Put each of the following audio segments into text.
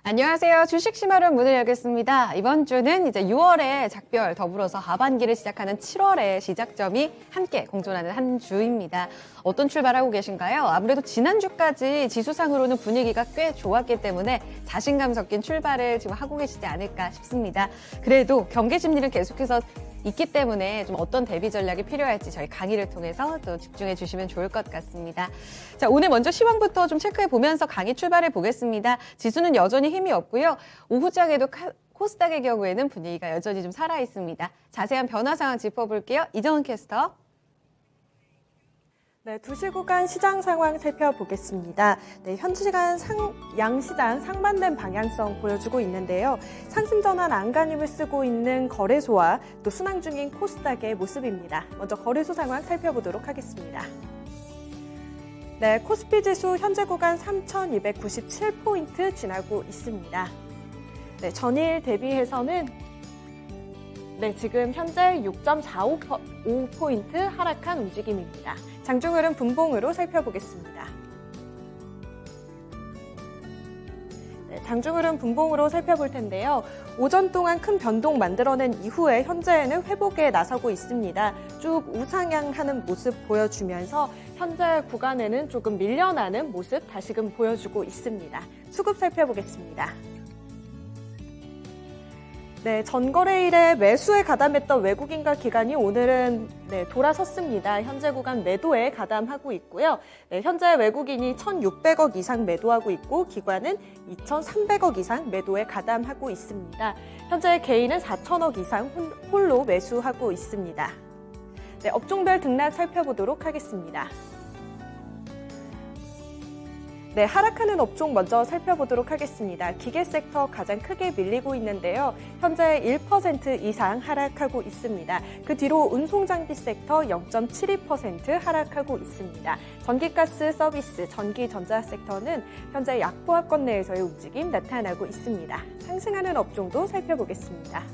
안녕하세요. 주식 심화론 문을 열겠습니다. 이번 주는 이제 6월의 작별 더불어서 하반기를 시작하는 7월의 시작점이 함께 공존하는 한 주입니다. 어떤 출발하고 계신가요? 아무래도 지난주까지 지수상으로는 분위기가 꽤 좋았기 때문에 자신감 섞인 출발을 지금 하고 계시지 않을까 싶습니다. 그래도 경계 심리는 계속해서 있기 때문에 좀 어떤 대비 전략이 필요할지 저희 강의를 통해서 또 집중해 주시면 좋을 것 같습니다. 자, 오늘 먼저 시황부터 좀 체크해 보면서 강의 출발해 보겠습니다. 지수는 여전히 힘이 없고요. 오후장에도 코스닥의 경우에는 분위기가 여전히 좀 살아 있습니다. 자세한 변화 상황 짚어볼게요. 이정은 캐스터. 네, 2시 구간 시장 상황 살펴보겠습니다. 네, 현 시간 양시장 상반된 방향성 보여주고 있는데요. 상승 전환 안간힘을 쓰고 있는 거래소와 또 순항 중인 코스닥의 모습입니다. 먼저 거래소 상황 살펴보도록 하겠습니다. 네, 코스피 지수 현재 구간 3,297포인트 지나고 있습니다. 네, 전일 대비해서는 지금 현재 6.45포인트 하락한 움직임입니다. 장중 흐름 분봉으로 살펴보겠습니다. 장중 흐름 분봉으로 살펴볼 텐데요. 오전 동안 큰 변동 만들어낸 이후에 현재는 회복에 나서고 있습니다. 쭉 우상향하는 모습 보여주면서 현재 구간에는 조금 밀려나는 모습 다시금 보여주고 있습니다. 수급 살펴보겠습니다. 네, 전거래일에 매수에 가담했던 외국인과 기관이 오늘은 돌아섰습니다. 현재 구간 매도에 가담하고 있고요. 네, 현재 외국인이 1,600억 이상 매도하고 있고 기관은 2,300억 이상 매도에 가담하고 있습니다. 현재 개인은 4,000억 이상 홀로 매수하고 있습니다. 네, 업종별 등락 살펴보도록 하겠습니다. 네, 하락하는 업종 먼저 살펴보도록 하겠습니다. 기계 섹터 가장 크게 밀리고 있는데요. 현재 1% 이상 하락하고 있습니다. 그 뒤로 운송장비 섹터 0.72% 하락하고 있습니다. 전기가스 서비스, 전기전자 섹터는 현재 약보합권 내에서의 움직임 나타나고 있습니다. 상승하는 업종도 살펴보겠습니다.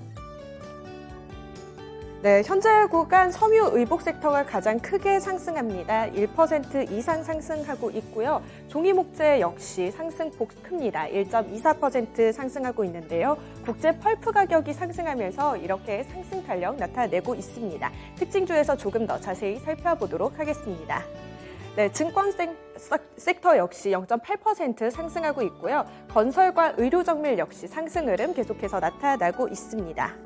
네, 현재 구간 섬유 의복 섹터가 가장 크게 상승합니다. 1% 이상 상승하고 있고요. 종이 목재 역시 상승폭 큽니다. 1.24% 상승하고 있는데요. 국제 펄프 가격이 상승하면서 이렇게 상승 탄력 나타내고 있습니다. 특징주에서 조금 더 자세히 살펴보도록 하겠습니다. 네, 증권 섹터 역시 0.8% 상승하고 있고요. 건설과 의료정밀 역시 상승 흐름 계속해서 나타나고 있습니다.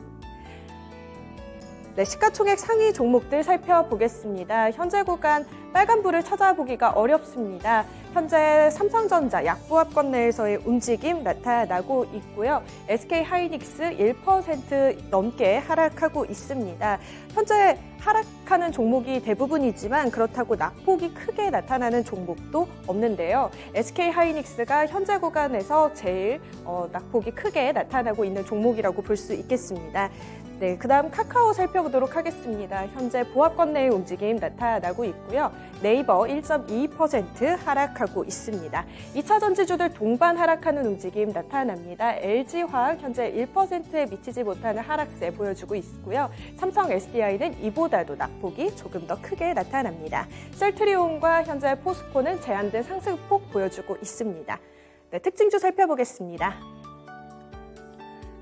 네, 시가총액 상위 종목들 살펴보겠습니다. 현재 구간 빨간불을 찾아보기가 어렵습니다. 현재 삼성전자 약보합권 내에서의 움직임 나타나고 있고요. SK하이닉스 1% 넘게 하락하고 있습니다. 현재 하락하는 종목이 대부분이지만 그렇다고 낙폭이 크게 나타나는 종목도 없는데요. SK하이닉스가 현재 구간에서 제일 낙폭이 크게 나타나고 있는 종목이라고 볼 수 있겠습니다. 네, 그다음 카카오 살펴보도록 하겠습니다. 현재 보합권 내의 움직임 나타나고 있고요. 네이버 1.22% 하락하고 있습니다. 2차 전지주들 동반 하락하는 움직임 나타납니다. LG화학 현재 1%에 미치지 못하는 하락세 보여주고 있고요. 삼성 SDI는 이보다도 낙폭이 조금 더 크게 나타납니다. 셀트리온과 현재 포스코는 제한된 상승폭 보여주고 있습니다. 네, 특징주 살펴보겠습니다.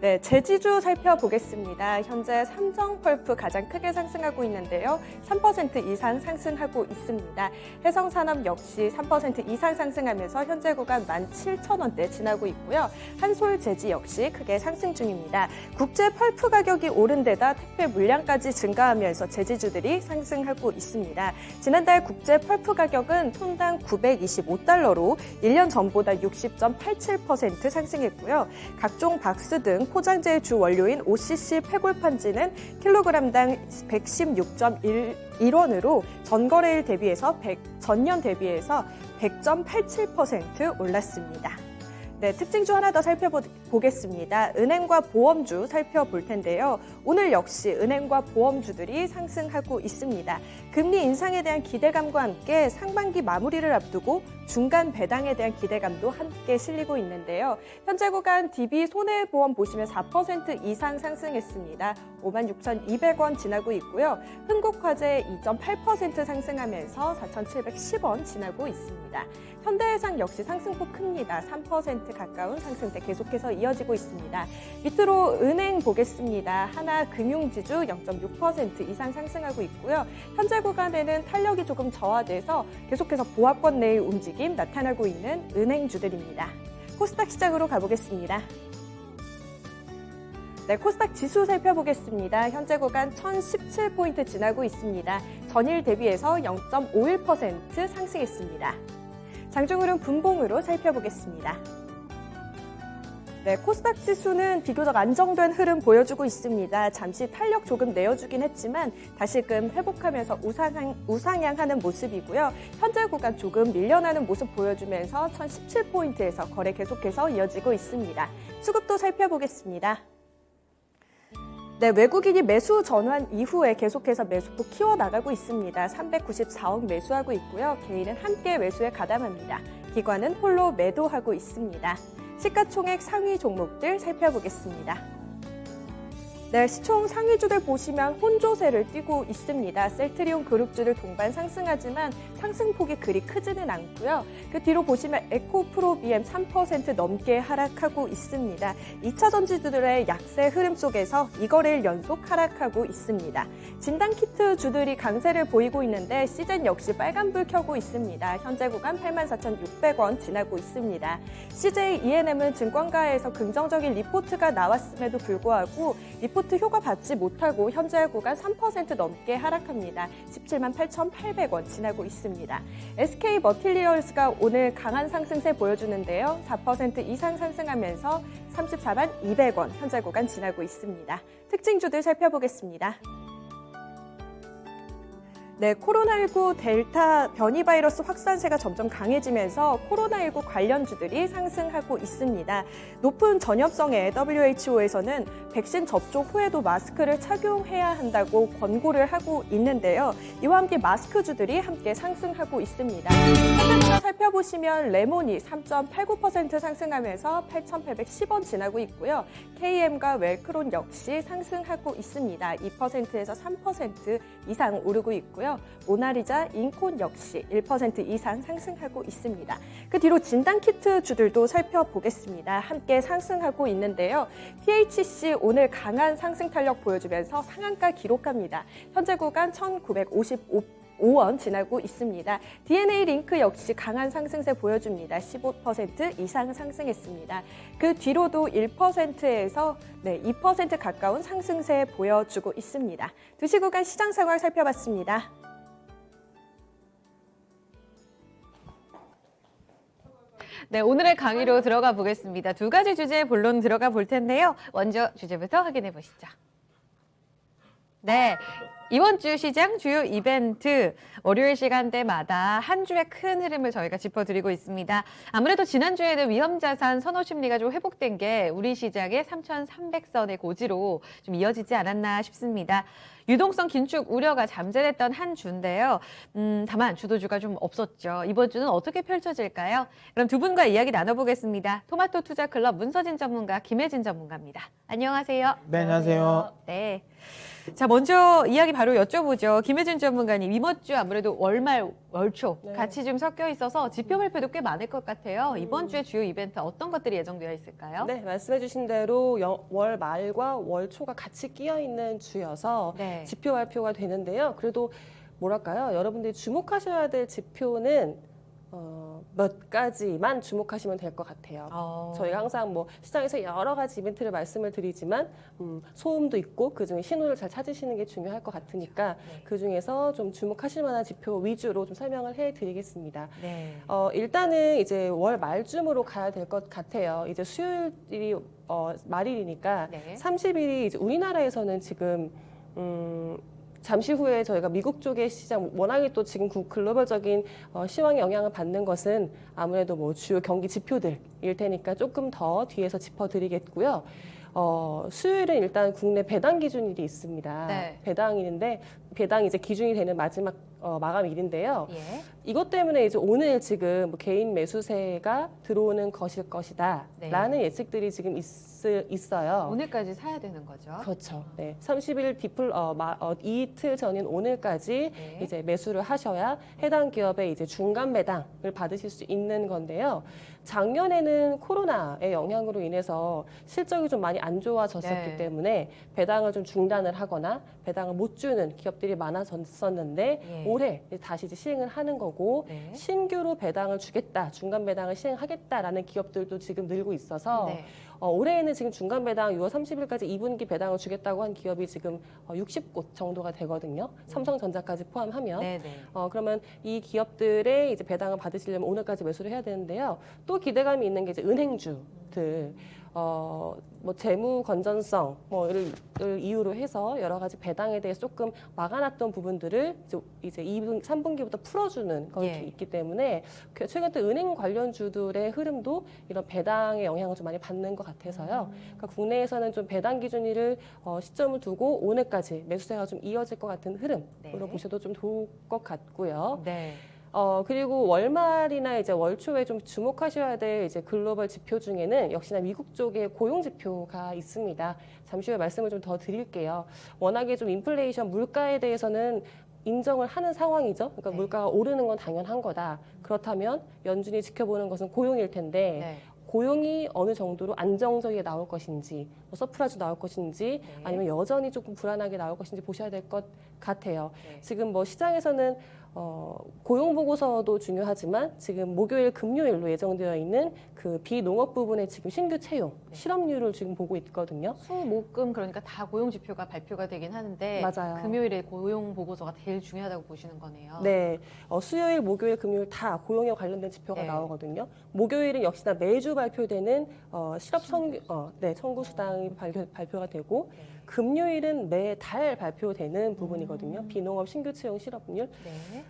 네, 제지주 살펴보겠습니다. 현재 삼성펄프 가장 크게 상승하고 있는데요. 3% 이상 상승하고 있습니다. 해성산업 역시 3% 이상 상승하면서 현재 구간 17,000원대 지나고 있고요. 한솔제지 역시 크게 상승 중입니다. 국제 펄프 가격이 오른 데다 택배 물량까지 증가하면서 제지주들이 상승하고 있습니다. 지난달 국제 펄프 가격은 톤당 925달러로 1년 전보다 60.87% 상승했고요. 각종 박스 등 포장재의 주 원료인 OCC 폐골판지는 킬로그램당 116.1원으로 전거래일 대비해서 전년 대비해서 100.87% 올랐습니다. 네, 특징주 하나 더 살펴보겠습니다. 은행과 보험주 살펴볼 텐데요. 오늘 역시 은행과 보험주들이 상승하고 있습니다. 금리 인상에 대한 기대감과 함께 상반기 마무리를 앞두고 중간 배당에 대한 기대감도 함께 실리고 있는데요. 현재 구간 DB 손해보험 보시면 4% 이상 상승했습니다. 56,200원 지나고 있고요. 흥국화재 2.8% 상승하면서 4,710원 지나고 있습니다. 현대해상 역시 상승폭 큽니다. 3% 10% 가까운 상승세 계속해서 이어지고 있습니다. 밑으로 은행 보겠습니다. 하나금융지주 0.6% 이상 상승하고 있고요. 현재 구간에는 탄력이 조금 저하돼서 계속해서 보합권 내의 움직임 나타나고 있는 은행주들입니다. 코스닥 시장으로 가보겠습니다. 네, 코스닥 지수 살펴보겠습니다. 현재 구간 1017포인트 지나고 있습니다. 전일 대비해서 0.51% 상승했습니다. 장중으로는 분봉으로 살펴보겠습니다. 네, 코스닥 지수는 비교적 안정된 흐름 보여주고 있습니다. 잠시 탄력 조금 내어주긴 했지만 다시금 회복하면서 우상향하는 모습이고요. 현재 구간 조금 밀려나는 모습 보여주면서 1017포인트에서 거래 계속해서 이어지고 있습니다. 수급도 살펴보겠습니다. 네, 외국인이 매수 전환 이후에 계속해서 매수폭 키워나가고 있습니다. 394억 매수하고 있고요. 개인은 함께 매수에 가담합니다. 기관은 홀로 매도하고 있습니다. 시가총액 상위 종목들 살펴보겠습니다. 네, 시총 상위주들 보시면 혼조세를 띠고 있습니다. 셀트리온 그룹주들 동반 상승하지만 상승폭이 그리 크지는 않고요. 그 뒤로 보시면 에코프로비엠 3% 넘게 하락하고 있습니다. 2차 전지주들의 약세 흐름 속에서 이거래일 연속 하락하고 있습니다. 진단키트 주들이 강세를 보이고 있는데 시젠 역시 빨간불 켜고 있습니다. 현재 구간 84,600원 지나고 있습니다. CJ ENM은 증권가에서 긍정적인 리포트가 나왔음에도 불구하고 리포트 효과 받지 못하고 현재 구간 3% 넘게 하락합니다. 178,800원 지나고 있습니다. SK 머티리얼스가 오늘 강한 상승세 보여주는데요. 4% 이상 상승하면서 34,200원 현재 구간 지나고 있습니다. 특징주들 살펴보겠습니다. 네, 코로나19 델타 변이 바이러스 확산세가 점점 강해지면서 코로나19 관련주들이 상승하고 있습니다. 높은 전염성의 WHO에서는 백신 접종 후에도 마스크를 착용해야 한다고 권고를 하고 있는데요. 이와 함께 마스크주들이 함께 상승하고 있습니다. 현재 살펴보시면 레몬이 3.89% 상승하면서 8,810원 지나고 있고요. KM과 웰크론 역시 상승하고 있습니다. 2%에서 3% 이상 오르고 있고요. 모나리자, 인콘 역시 1% 이상 상승하고 있습니다. 그 뒤로 진단키트 주들도 살펴보겠습니다. 함께 상승하고 있는데요. PHC 오늘 강한 상승 탄력 보여주면서 상한가 기록합니다. 현재 구간 1,955원 지나고 있습니다. DNA 링크 역시 강한 상승세 보여줍니다. 15% 이상 상승했습니다. 그 뒤로도 1%에서 2% 가까운 상승세 보여주고 있습니다. 2시 구간 시장 상황 살펴봤습니다. 네, 오늘의 강의로 들어가 보겠습니다. 두 가지 주제에 본론 들어가 볼 텐데요. 먼저 주제부터 확인해 보시죠. 네, 이번 주 시장 주요 이벤트 월요일 시간대마다 한 주의 큰 흐름을 저희가 짚어드리고 있습니다. 아무래도 지난주에는 위험자산 선호 심리가 좀 회복된 게 우리 시장의 3,300선의 고지로 좀 이어지지 않았나 싶습니다. 유동성 긴축 우려가 잠재됐던 한 주인데요. 다만 주도주가 좀 없었죠. 이번 주는 어떻게 펼쳐질까요? 그럼 두 분과 이야기 나눠보겠습니다. 토마토 투자클럽 문서진 전문가, 김혜진 전문가입니다. 안녕하세요. 네, 안녕하세요. 네. 자, 먼저 이야기 바로 여쭤보죠. 김혜진 전문가님, 이번 주 아무래도 월말, 월초 같이 좀 섞여 있어서 지표 발표도 꽤 많을 것 같아요. 이번 주에 주요 이벤트 어떤 것들이 예정되어 있을까요? 네, 말씀해 주신 대로 월 말과 월 초가 같이 끼어 있는 주여서 네. 지표 발표가 되는데요. 그래도 뭐랄까요? 여러분들이 주목하셔야 될 지표는 몇 가지만 주목하시면 될 것 같아요. 저희가 항상 뭐 시장에서 여러 가지 이벤트를 말씀을 드리지만 소음도 있고 그중에 신호를 잘 찾으시는 게 중요할 것 같으니까 네. 그중에서 좀 주목하실 만한 지표 위주로 좀 설명을 해드리겠습니다. 네. 일단은 이제 월 말쯤으로 가야 될 것 같아요. 이제 수요일이 말일이니까 네. 30일이 이제 우리나라에서는 지금 잠시 후에 저희가 미국 쪽의 시장, 워낙에 또 지금 글로벌적인 시황의 영향을 받는 것은 아무래도 뭐 주요 경기 지표들일 테니까 조금 더 뒤에서 짚어드리겠고요. 수요일은 일단 국내 배당 기준일이 있습니다. 네. 배당일인데 배당이 이제 기준이 되는 마지막 마감일인데요. 예. 이것 때문에 이제 오늘 지금 뭐 개인 매수세가 들어오는 것일 것이다 네. 라는 예측들이 지금 있어요. 오늘까지 사야 되는 거죠. 그렇죠. 네. 30일 이틀 전인 오늘까지 네. 이제 매수를 하셔야 해당 기업의 이제 중간 매당을 받으실 수 있는 건데요. 작년에는 코로나의 영향으로 인해서 실적이 좀 많이 안 좋아졌었기 네. 때문에 배당을 좀 중단을 하거나 배당을 못 주는 기업들이 많아졌었는데 예. 올해 다시 이제 시행을 하는 거고 네. 신규로 배당을 주겠다, 중간 배당을 시행하겠다라는 기업들도 지금 늘고 있어서 네. 올해에는 지금 중간 배당 6월 30일까지 2분기 배당을 주겠다고 한 기업이 지금 60곳 정도가 되거든요. 삼성전자까지 포함하면. 네. 네. 그러면 이 기업들의 이제 배당을 받으시려면 오늘까지 매수를 해야 되는데요. 또 기대감이 있는 게 이제 은행주들. 뭐 재무 건전성 뭐를 이유로 해서 여러 가지 배당에 대해 조금 막아놨던 부분들을 이제 2분, 3분기부터 풀어주는 것이 예. 있기 때문에 최근 또 은행 관련주들의 흐름도 이런 배당의 영향을 좀 많이 받는 것 같아서요. 그러니까 국내에서는 좀 배당 기준일을 시점을 두고 오늘까지 매수세가 좀 이어질 것 같은 흐름으로 네. 보셔도 좀 좋을 것 같고요. 네. 그리고 월말이나 이제 월초에 좀 주목하셔야 될 이제 글로벌 지표 중에는 역시나 미국 쪽의 고용 지표가 있습니다. 잠시 후에 말씀을 좀 더 드릴게요. 워낙에 좀 인플레이션 물가에 대해서는 인정을 하는 상황이죠. 그러니까 네. 물가가 오르는 건 당연한 거다. 그렇다면 연준이 지켜보는 것은 고용일 텐데 네. 고용이 어느 정도로 안정적이게 나올 것인지, 뭐 서프라이즈 나올 것인지, 네. 아니면 여전히 조금 불안하게 나올 것인지 보셔야 될 것 같아요. 네. 지금 뭐 시장에서는 고용 보고서도 중요하지만 지금 목요일, 금요일로 예정되어 있는 그 비농업 부분의 지금 신규 채용 네. 실업률을 지금 보고 있거든요. 수, 목, 금 그러니까 다 고용 지표가 발표가 되긴 하는데 맞아요. 금요일에 고용 보고서가 제일 중요하다고 보시는 거네요. 네, 수요일, 목요일, 금요일 다 고용에 관련된 지표가 네. 나오거든요. 목요일은 역시나 매주 발표되는 실업 청구 수당이 발표가 되고 네. 금요일은 매달 발표되는 부분이거든요. 비농업 신규 채용 실업률. 네.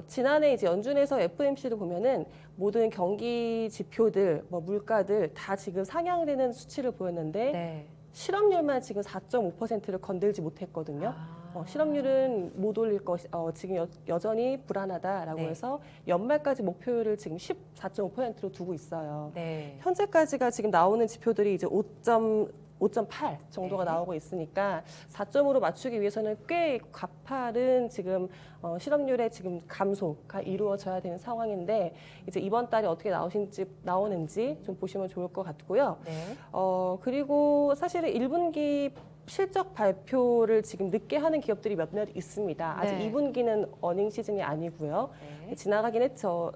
지난해 이제 연준에서 FOMC를 보면은 모든 경기 지표들, 뭐 물가들 다 지금 상향되는 수치를 보였는데 네. 실업률만 지금 4.5%를 건들지 못했거든요. 실업률은 못 올릴 것, 지금 여전히 불안하다라고 네. 해서 연말까지 목표율을 지금 14.5%로 두고 있어요. 네. 현재까지가 지금 나오는 지표들이 이제 5.8 정도가 네. 나오고 있으니까 4점으로 맞추기 위해서는 꽤 가파른 지금 실업률의 지금 감소가 이루어져야 되는 상황인데 이제 이번 달에 어떻게 나오는지 좀 보시면 좋을 것 같고요. 네. 그리고 사실은 1분기 실적 발표를 지금 늦게 하는 기업들이 몇몇 있습니다. 아직 네. 2분기는 어닝 시즌이 아니고요. 네. 지나가긴 했죠.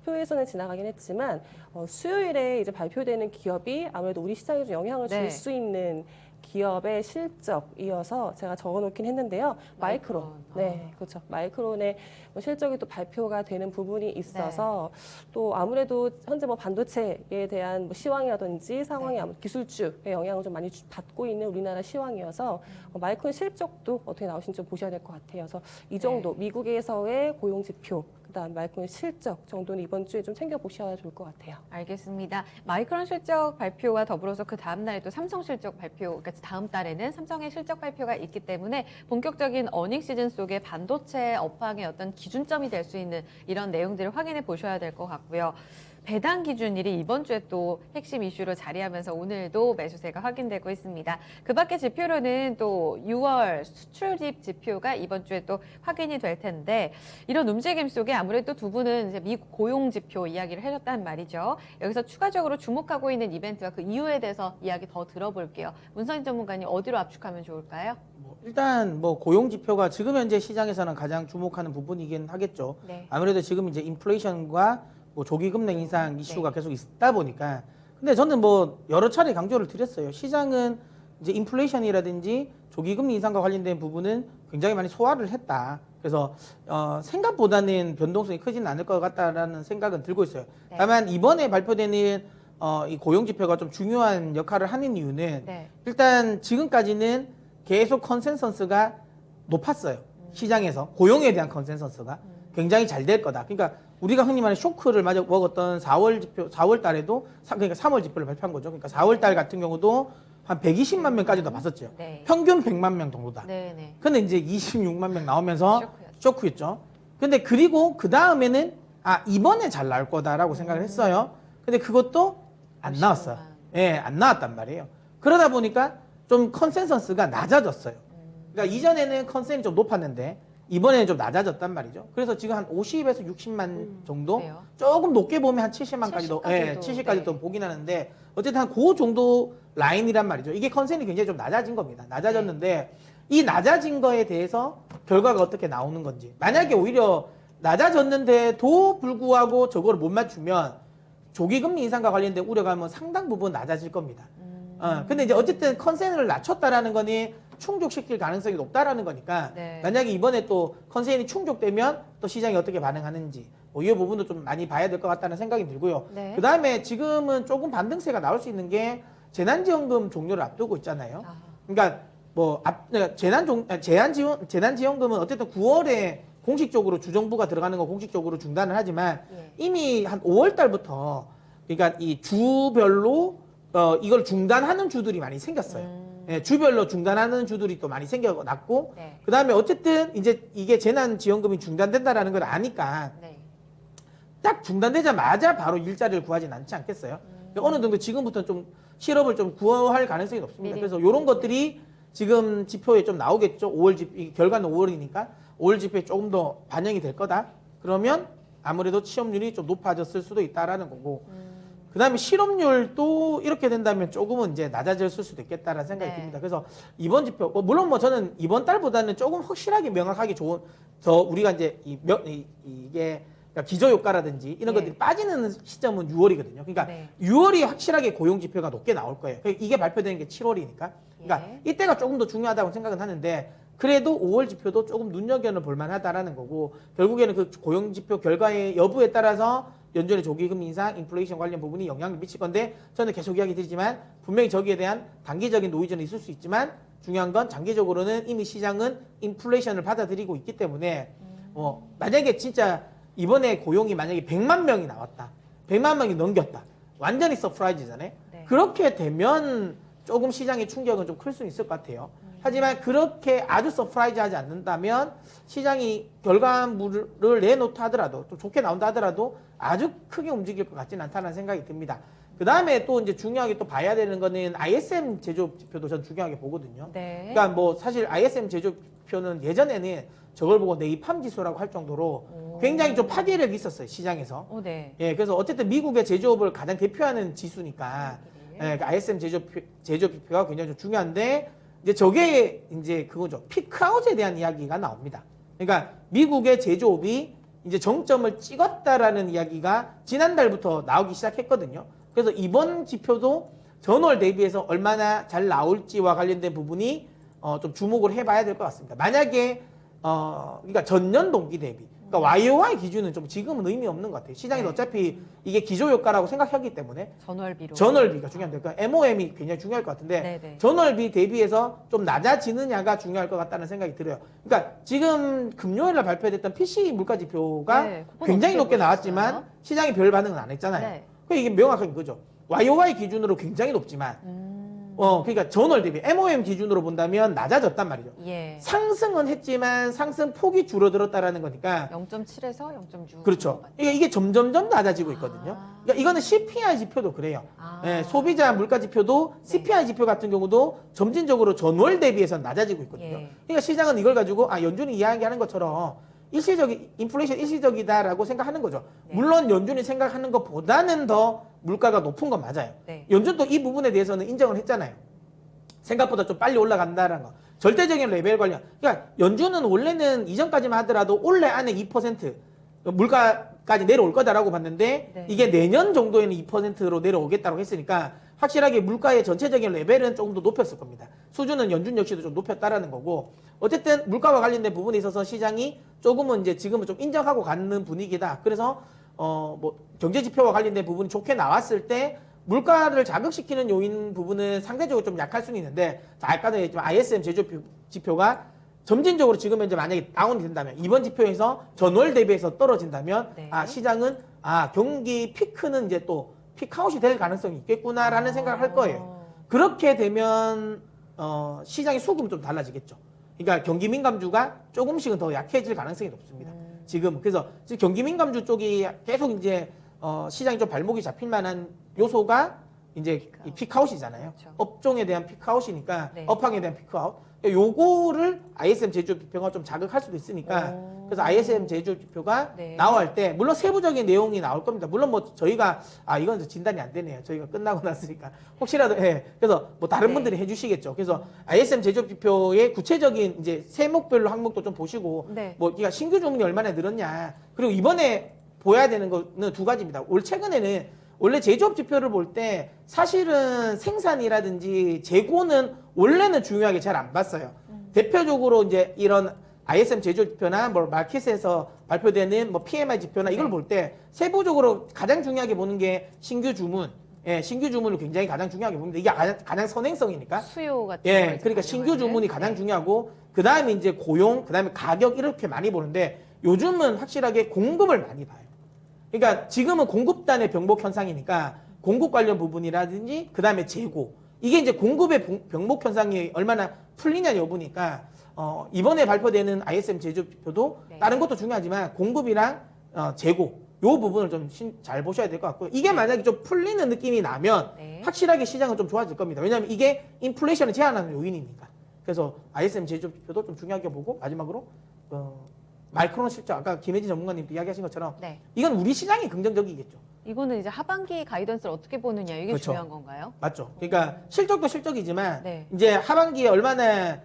표에서는 지나가긴 했지만 수요일에 이제 발표되는 기업이 아무래도 우리 시장에 좀 영향을 네. 줄 수 있는 기업의 실적이어서 제가 적어놓긴 했는데요. 마이크론. 네, 그렇죠. 마이크론의 실적이 또 발표가 되는 부분이 있어서 또 아무래도 현재 뭐 반도체에 대한 뭐 시황이라든지 상황이 네. 기술주의 영향을 좀 많이 받고 있는 우리나라 시황이어서 마이크론 실적도 어떻게 나오신지 좀 보셔야 될 것 같아요. 그래서 이 정도 미국에서의 고용 지표 그다음 마이크론 실적 정도는 이번 주에 좀 챙겨보셔야 좋을 것 같아요. 알겠습니다. 마이크론 실적 발표와 더불어서 그 다음 날에 또 삼성 실적 발표, 그러니까 다음 달에는 삼성의 실적 발표가 있기 때문에 본격적인 어닝 시즌 속에 반도체 업황의 어떤 기준점이 될 수 있는 이런 내용들을 확인해 보셔야 될 것 같고요. 배당 기준일이 이번 주에 또 핵심 이슈로 자리하면서 오늘도 매수세가 확인되고 있습니다. 그 밖에 지표로는 또 6월 수출입 지표가 이번 주에 또 확인이 될 텐데 이런 움직임 속에 아무래도 두 분은 이제 미국 고용 지표 이야기를 해줬단 말이죠. 여기서 추가적으로 주목하고 있는 이벤트와 그 이유에 대해서 이야기 더 들어볼게요. 문선희 전문가님 어디로 압축하면 좋을까요? 일단 뭐 고용 지표가 지금 현재 시장에서는 가장 주목하는 부분이긴 하겠죠. 네. 아무래도 지금 이제 인플레이션과 뭐 조기 금리 인상 이슈가 네. 계속 있다 보니까 근데 저는 뭐 여러 차례 강조를 드렸어요. 시장은 이제 인플레이션이라든지 조기 금리 인상과 관련된 부분은 굉장히 많이 소화를 했다. 그래서 생각보다는 변동성이 크지는 않을 것 같다라는 생각은 들고 있어요. 네. 다만 이번에 발표되는 이 고용 지표가 좀 중요한 역할을 하는 이유는 네. 일단 지금까지는 계속 컨센서스가 높았어요. 시장에서 고용에 대한 컨센서스가 굉장히 잘 될 거다. 그러니까 우리가 흔히 말하는 쇼크를 먹었던 4월 지표, 4월 달에도 그러니까 3월 지표를 발표한 거죠. 그러니까 4월 달 같은 경우도 한 120만 명까지도 봤었죠. 네. 평균 100만 명 정도다. 네, 네. 근데 이제 26만 명 나오면서 쇼크였죠. 쇼크였죠. 근데 그리고 그 다음에는 이번에 잘 나올 거다라고 생각을 했어요. 근데 그것도 안 나왔어요. 예, 안 나왔단 말이에요. 그러다 보니까 좀 컨센서스가 낮아졌어요. 그러니까 이전에는 컨센이 좀 높았는데 이번에는 좀 낮아졌단 말이죠. 그래서 지금 한 50에서 60만 정도? 그래요? 조금 높게 보면 한 70만까지도, 70까지도 보긴 하는데 어쨌든 한 그 정도 라인이란 말이죠. 이게 컨센이 굉장히 좀 낮아진 겁니다. 낮아졌는데 이 낮아진 거에 대해서 결과가 어떻게 나오는 건지. 만약에 오히려 낮아졌는데도 불구하고 저거를 못 맞추면 조기금리 인상과 관련된 우려가 뭐 상당 부분 낮아질 겁니다. 근데 이제 어쨌든 컨센을 낮췄다라는 거니 충족시킬 가능성이 높다라는 거니까 네. 만약에 이번에 또 컨센이 충족되면 또 시장이 어떻게 반응하는지 뭐 이 부분도 좀 많이 봐야 될 것 같다는 생각이 들고요. 네. 그 다음에 지금은 조금 반등세가 나올 수 있는 게 재난지원금 종료를 앞두고 있잖아요. 그러니까 그러니까 재난지원금은 어쨌든 9월에 공식적으로 주정부가 들어가는 거 공식적으로 중단을 하지만 이미 한 5월 달부터 그러니까 이 주별로 이걸 중단하는 주들이 많이 생겼어요. 예, 주별로 중단하는 주들이 또 많이 생겨났고 네. 그다음에 어쨌든 이제 이게 재난지원금이 중단된다라는 걸 아니까 네. 딱 중단되자마자 바로 일자리를 구하진 않지 않겠어요? 그러니까 어느 정도 지금부터 좀 실업을 좀 구할 가능성이 높습니다. 미리. 그래서 이런 것들이 지금 지표에 좀 나오겠죠. 5월 결과는 5월이니까 5월 지표에 조금 더 반영이 될 거다. 그러면 아무래도 취업률이 좀 높아졌을 수도 있다라는 거고. 그다음에 실업률도 이렇게 된다면 조금은 이제 낮아졌을 수도 있겠다라는 생각이 네. 듭니다. 그래서 이번 지표 물론 뭐 저는 이번 달보다는 조금 확실하게 명확하게 좋은 더 우리가 이제 이게 그러니까 기저효과라든지 이런 네. 것들이 빠지는 시점은 6월이거든요. 그러니까 네. 6월이 확실하게 고용 지표가 높게 나올 거예요. 이게 발표되는 게 7월이니까. 그러니까 예. 이때가 조금 더 중요하다고 생각은 하는데 그래도 5월 지표도 조금 눈여겨는 볼만하다라는 거고 결국에는 그 고용 지표 결과의 여부에 따라서 연준의 조기금 인상, 인플레이션 관련 부분이 영향을 미칠 건데 저는 계속 이야기 드리지만 분명히 저기에 대한 단기적인 노이즈는 있을 수 있지만 중요한 건 장기적으로는 이미 시장은 인플레이션을 받아들이고 있기 때문에 만약에 진짜 이번에 고용이 만약에 100만 명이 나왔다. 100만 명이 넘겼다. 완전히 서프라이즈잖아요. 네. 그렇게 되면 조금 시장의 충격은 좀 클 수 있을 것 같아요. 하지만 그렇게 아주 서프라이즈하지 않는다면 시장이 결과물을 내놓다 하더라도 좀 좋게 나온다 하더라도 아주 크게 움직일 것 같지는 않다는 생각이 듭니다. 그 다음에 또 이제 중요하게 또 봐야 되는 거는 ISM 제조업 지표도 전 중요하게 보거든요. 네. 그러니까 뭐 사실 ISM 제조표는 예전에는 저걸 보고 내입함 지수라고 할 정도로 굉장히 좀 파괴력이 있었어요 시장에서. 네. 예, 그래서 어쨌든 미국의 제조업을 가장 대표하는 지수니까 그 ISM 제조표가 굉장히 좀 중요한데 이제 저게 이제 그거죠. 피크아웃에 대한 이야기가 나옵니다. 그러니까 미국의 제조업이 이제 정점을 찍었다라는 이야기가 지난달부터 나오기 시작했거든요. 그래서 이번 지표도 전월 대비해서 얼마나 잘 나올지와 관련된 부분이 좀 주목을 해봐야 될 것 같습니다. 만약에 그러니까 전년 동기 대비 그러니까 YOY 기준은 좀 지금은 의미 없는 것 같아요. 시장에서 어차피 이게 기저효과라고 생각하기 때문에 전월비로. 전월비가 중요한데 그러니까 MOM이 굉장히 중요할 것 같은데 네네. 전월비 대비해서 좀 낮아지느냐가 중요할 것 같다는 생각이 들어요. 그러니까 지금 금요일에 발표됐던 PCE 물가 지표가 네, 그건 굉장히 어떻게 높게 나왔지만 보셨어요? 시장이 별 반응은 안 했잖아요. 네. 그러니까 이게 명확한 거죠. YOY 기준으로 굉장히 높지만 그러니까 전월 대비 MOM 기준으로 본다면 낮아졌단 말이죠. 예. 상승은 했지만 상승 폭이 줄어들었다라는 거니까 0.7에서 0.6. 그렇죠. 이게 점점점 낮아지고 있거든요. 그러니까 이거는 CPI 지표도 그래요. 예, 소비자 물가 지표도 CPI 지표 같은 경우도 점진적으로 전월 대비해서 낮아지고 있거든요. 예. 그러니까 시장은 이걸 가지고 연준이 이야기하는 것처럼 인플레이션 일시적이다라고 생각하는 거죠. 네. 물론 연준이 생각하는 것보다는 더 물가가 높은 건 맞아요. 네. 연준도 이 부분에 대해서는 인정을 했잖아요. 생각보다 좀 빨리 올라간다라는 거. 절대적인 레벨 관련. 그러니까 연준은 원래는 이전까지만 하더라도 올해 안에 2% 물가까지 내려올 거다라고 봤는데 네. 이게 내년 정도에는 2%로 내려오겠다고 했으니까 확실하게 물가의 전체적인 레벨은 조금 더 높였을 겁니다. 수준은 연준 역시도 좀 높였다라는 거고 어쨌든 물가와 관련된 부분에 있어서 시장이 조금은 이제 지금은 좀 인정하고 가는 분위기다. 그래서 뭐 경제 지표와 관련된 부분이 좋게 나왔을 때 물가를 자극시키는 요인 부분은 상대적으로 좀 약할 수는 있는데 아까도 얘기했지만 ISM 지표가 점진적으로 지금 현재 만약에 다운이 된다면 이번 지표에서 전월 대비해서 떨어진다면 네. 시장은 경기 피크는 이제 또 피크아웃이 될 가능성이 있겠구나라는 생각을 할 거예요. 그렇게 되면 시장의 수급은 좀 달라지겠죠. 그러니까 경기 민감주가 조금씩은 더 약해질 가능성이 높습니다. 지금. 그래서 지금 경기민감주 쪽이 계속 이제 시장이 좀 발목이 잡힐 만한 요소가 이제 이 피크아웃이잖아요. 그렇죠. 업종에 대한 피크아웃이니까 네. 업황에 대한 피크아웃. 요거를 ISM 제조지표가 좀 자극할 수도 있으니까 그래서 ISM 제조지표가 네. 나올 때 물론 세부적인 내용이 나올 겁니다. 물론 뭐 저희가 이건 진단이 안 되네요. 저희가 끝나고 났으니까 혹시라도 그래서 뭐 다른 네. 분들이 해주시겠죠. 그래서 ISM 제조지표의 구체적인 이제 세목별로 항목도 좀 보시고 네. 뭐 그러니까 신규 주문이 얼마나 늘었냐 그리고 이번에 보여야 되는 거는 두 가지입니다. 올 최근에는 원래 제조업 지표를 볼 때 사실은 생산이라든지 재고는 원래는 중요하게 잘 안 봤어요. 대표적으로 이제 이런 ISM 제조 지표나 뭐 마켓에서 발표되는 뭐 PMI 지표나 이걸 네. 볼 때 세부적으로 가장 중요하게 보는 게 신규 주문. 신규 주문을 굉장히 가장 중요하게 봅니다. 이게 가장 선행성이니까. 수요 같은 거 이제 그러니까 신규 반영하는. 주문이 가장 네. 중요하고 그다음에 이제 고용, 그다음에 가격 이렇게 많이 보는데 요즘은 확실하게 공급을 많이 봐요. 그러니까 지금은 공급단의 병목 현상이니까 공급 관련 부분이라든지 그다음에 재고 이게 이제 공급의 병목 현상이 얼마나 풀리냐 여부니까 이번에 발표되는 ISM 제조지표도 네. 다른 것도 중요하지만 공급이랑 재고 요 부분을 좀 잘 보셔야 될 것 같고요. 이게 만약에 좀 풀리는 느낌이 나면 네. 확실하게 시장은 좀 좋아질 겁니다. 왜냐하면 이게 인플레이션을 제한하는 요인이니까. 그래서 ISM 제조지표도 좀 중요하게 보고 마지막으로 마이크론 실적 아까 김혜진 전문가님도 이야기하신 것처럼 네. 이건 우리 시장이 긍정적이겠죠. 이거는 이제 하반기 가이던스를 어떻게 보느냐 이게 그렇죠. 중요한 건가요? 맞죠. 그러니까 실적도 실적이지만 네. 이제 하반기에 얼마나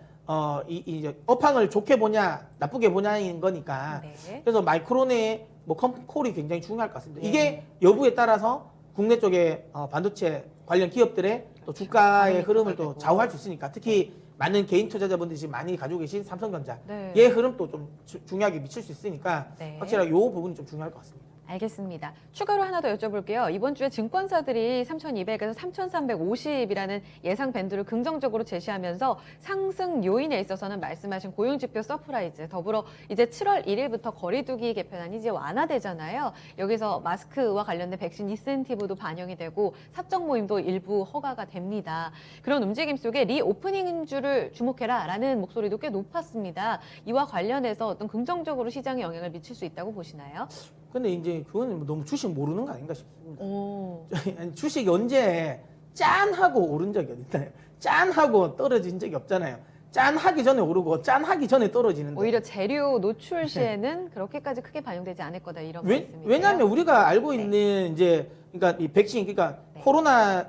이제 업황을 좋게 보냐 나쁘게 보냐인 거니까. 네. 그래서 마이크론의 뭐 컴콜이 굉장히 중요할 것 같습니다. 네. 이게 여부에 따라서 국내 쪽에 반도체 관련 기업들의 또 주가의 반응이 흐름을 되고. 또 좌우할 수 있으니까 특히 많은 개인 투자자분들이 지금 많이 가지고 계신 삼성전자의 네. 흐름도 좀 중요하게 미칠 수 있으니까 네. 확실하게 이 부분이 좀 중요할 것 같습니다. 알겠습니다. 추가로 하나 더 여쭤볼게요. 이번 주에 증권사들이 3,200에서 3,350이라는 예상 밴드를 긍정적으로 제시하면서 상승 요인에 있어서는 말씀하신 고용지표 서프라이즈, 더불어 이제 7월 1일부터 거리두기 개편안이 이제 완화되잖아요. 여기서 마스크와 관련된 백신 인센티브도 반영이 되고 사적 모임도 일부 허가가 됩니다. 그런 움직임 속에 리오프닝주를 주목해라라는 목소리도 꽤 높았습니다. 이와 관련해서 어떤 긍정적으로 시장에 영향을 미칠 수 있다고 보시나요? 근데 이제 그건 너무 주식 모르는 거 아닌가 싶습니다. 오. 아니, 주식이 언제 짠하고 오른 적이 어딨나요? 짠하고 떨어진 적이 없잖아요. 짠하기 전에 오르고 짠하기 전에 떨어지는데. 오히려 재료 노출 시에는 그렇게까지 크게 반영되지 않을 거다 이런 말씀이세요? 왜냐하면 우리가 알고 네. 있는 이제 그러니까 이 백신 그러니까 네. 코로나